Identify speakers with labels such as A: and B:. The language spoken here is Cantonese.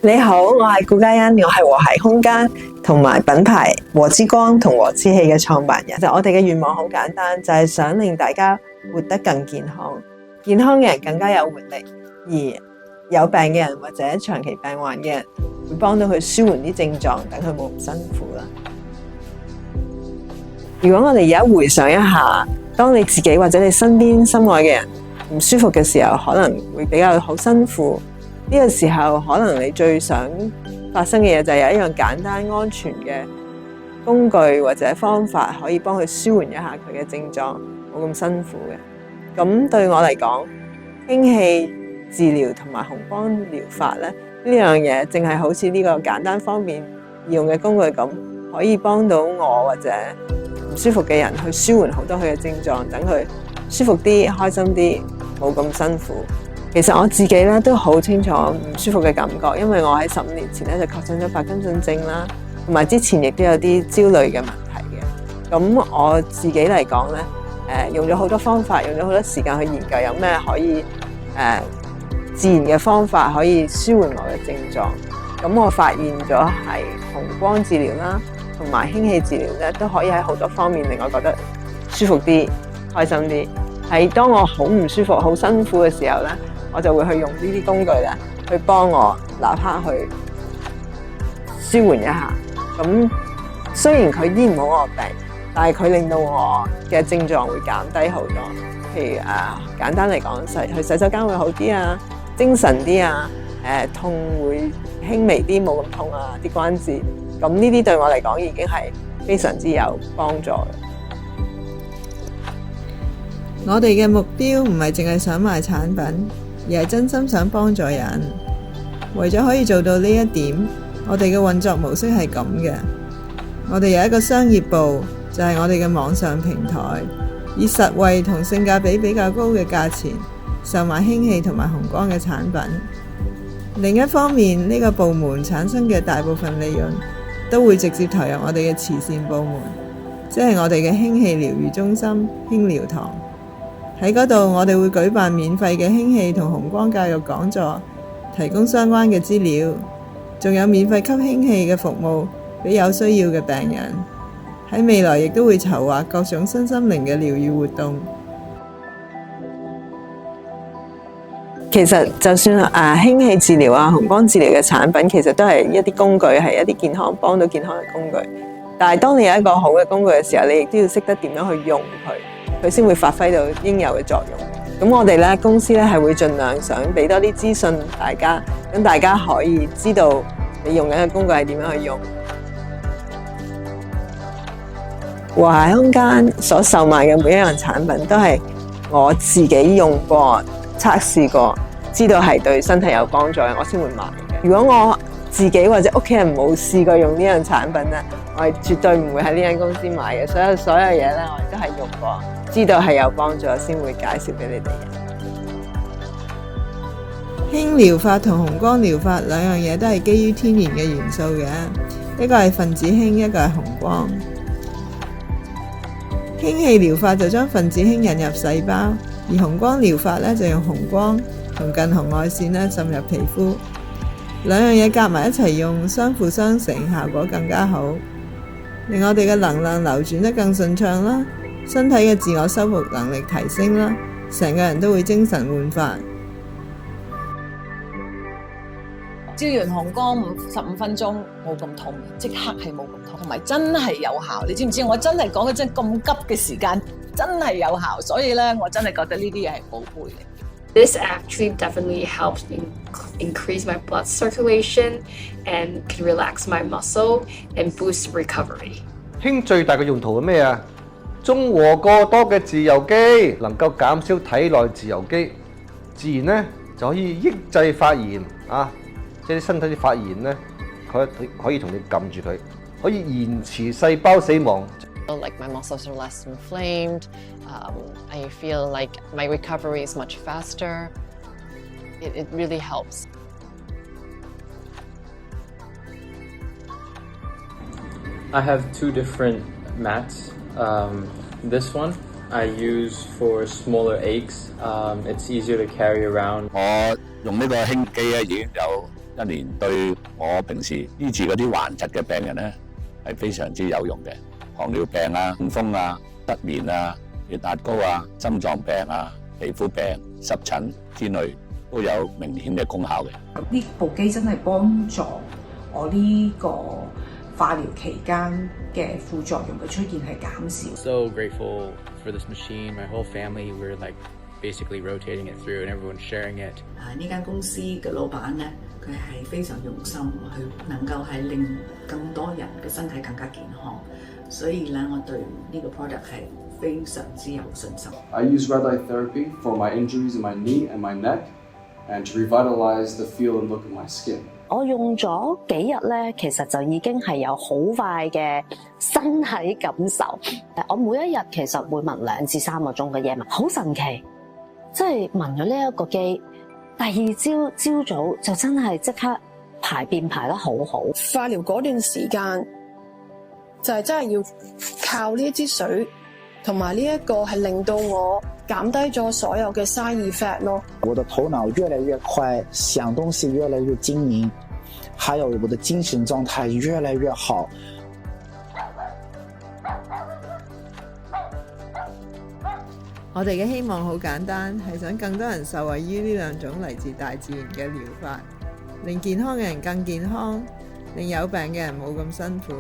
A: 你好，我係顧嘉欣，我係和諧空間同埋品牌和之光同和之氣嘅創辦人。我哋嘅願望好簡單，就係想令大家活得更健康，健康嘅人更加有活力，而有病嘅人或者長期病患嘅人會幫到佢舒緩啲症狀，等佢冇咁辛苦啦。如果我哋而家回想一下，當你自己或者你身邊心愛嘅人唔舒服嘅時候，可能會比較好辛苦。呢個時候，可能你最想發生嘅嘢就係有一樣簡單安全嘅工具或者方法，可以幫佢舒緩一下佢嘅症狀，冇咁辛苦嘅。咁對我嚟講，氫氣治療同埋紅光療法咧，呢樣嘢淨係好似呢個簡單方便易用嘅工具咁，可以幫到我或者唔舒服嘅人去舒緩好多佢嘅症狀，等佢舒服啲、開心啲，冇咁辛苦。其實我自己咧都好清楚唔舒服嘅感覺，因為我喺15年前咧就確診咗帕金遜症啦，同埋之前亦都有啲焦慮嘅問題嘅。咁我自己嚟講咧，用咗好多方法，用咗好多時間去研究有咩可以自然嘅方法可以舒緩我嘅症狀。咁我發現咗係紅光治療啦，同埋氫氣治療咧，都可以喺好多方面令我覺得舒服啲、開心啲。係當我好唔舒服、好辛苦嘅時候咧，我就會去用呢啲工具咧，去幫我立刻去舒緩一下。咁雖然佢醫唔好我病，但係佢令到我嘅症狀會減低好多。譬如簡單嚟講，去洗手間會好啲啊，精神啲啊，痛會輕微啲，冇咁痛啊，啲關節。咁呢啲對我嚟講已經係非常之有幫助嘅。
B: 我哋嘅目標唔係淨係想賣產品，而係真心想幫助人。為咗可以做到呢一點，我哋嘅運作模式係咁嘅。我哋有一個商業部，就係我哋嘅網上平台，以實惠同性價比比較高嘅價錢售賣氫氣同埋紅光嘅產品。另一方面，呢個部門產生嘅大部分利潤都會直接投入我哋嘅慈善部門，即係我哋嘅氫氣療癒中心氫療堂。喺嗰度，我哋會舉辦免費嘅氫氣同紅光教育講座，提供相關嘅資料，仲有免費吸氫氣嘅服務俾有需要嘅病人。喺未來亦都會籌劃各種身心靈嘅療癒活動。
A: 其實就算氫氣治療啊、紅光治療嘅產品，其實都係一啲工具，係一啲健康幫到健康嘅工具。但係當你有一個好嘅工具嘅時候，你亦都要識得點樣去用佢先會發揮到應有嘅作用。咁我哋咧公司咧係會盡量想俾多啲資訊大家，咁大家可以知道你用緊嘅工具係點樣去用。和諧空間所售賣嘅每一樣產品都係我自己用過、測試過，知道係對身體有幫助嘅，我先會買嘅。如果我自己或者屋企人冇試過用呢樣產品咧，我係絕對唔會喺呢間公司買嘅。所有嘢咧，我哋都係用過，知道係有幫助先會介紹俾你哋嘅。
B: 氫療法同紅光療法兩樣嘢都係基於天然嘅元素嘅，一個係分子氫，一個係紅光。氫氣療法就將分子氫引入細胞，而紅光療法咧就用紅光同近紅外線咧滲入皮膚。兩樣嘢夾埋一齊用，相輔相成，效果更加好，令我哋嘅能量流轉得更順暢啦，身體嘅自我修復能力提升啦，成個人都會精神煥發。
C: 照完紅光15分鐘冇咁痛，即刻係冇咁痛，同埋真係有效。你知唔知？我真係講嘅真係咁急嘅時間，真係有效。所以咧，我真係覺得呢啲嘢係寶貝嚟。
D: This actually definitely helps increase my blood circulation and can relax my muscle and boost recovery.
E: 氫最大嘅用途係咩啊？中和過多嘅自由基，能夠減少體內自由基，自然咧就可以抑制發炎啊！即係啲身體啲發炎咧，佢可以同你撳住佢，可以延遲細胞死亡。
F: Like my muscles are less inflamed. I feel like my recovery is much faster. It really helps.
G: I have two different mats. This one I use for smaller aches. It's easier to carry around.
H: 我用呢個氫機咧已經有1年對我平時醫治嗰啲患疾嘅病人咧係非常之有用嘅，糖尿病啊、中風啊、失眠啊、血壓高啊、心臟病啊、皮膚病、濕疹之類都有明顯嘅功效嘅。
I: 呢部機真係幫助我呢個化療期間嘅副作用嘅出現係減少。
J: So grateful for this machine. My whole family, we're like basically rotating it through and everyone's sharing it.
K: 呢間公司嘅老闆咧，佢係非常用心去能夠係令更多人嘅身體更加健康，所以咧我對呢個 product 係非常之有信心。
L: I use red light therapy for my injuries in my knee and my neck, and to revitalize the feel and look of my skin.
M: 我用咗幾日咧，其實就已經係有好快嘅身體感受。我每一日其實會聞2至3個鐘嘅夜晚，好神奇。即係聞咗呢一個機，第二朝早就真係即刻排便排得好好。
N: 化療嗰段時間就係真係要靠呢一支水，同埋呢一個係令到我減低咗所有嘅 side effect 咯。
O: 我的頭腦越來越快，想東西越來越精明，還有我的精神狀態越來越好。
B: 我哋嘅希望好簡單，係想更多人受惠於呢2種嚟自大自然嘅療法，令健康嘅人更健康，令有病嘅人冇咁辛苦。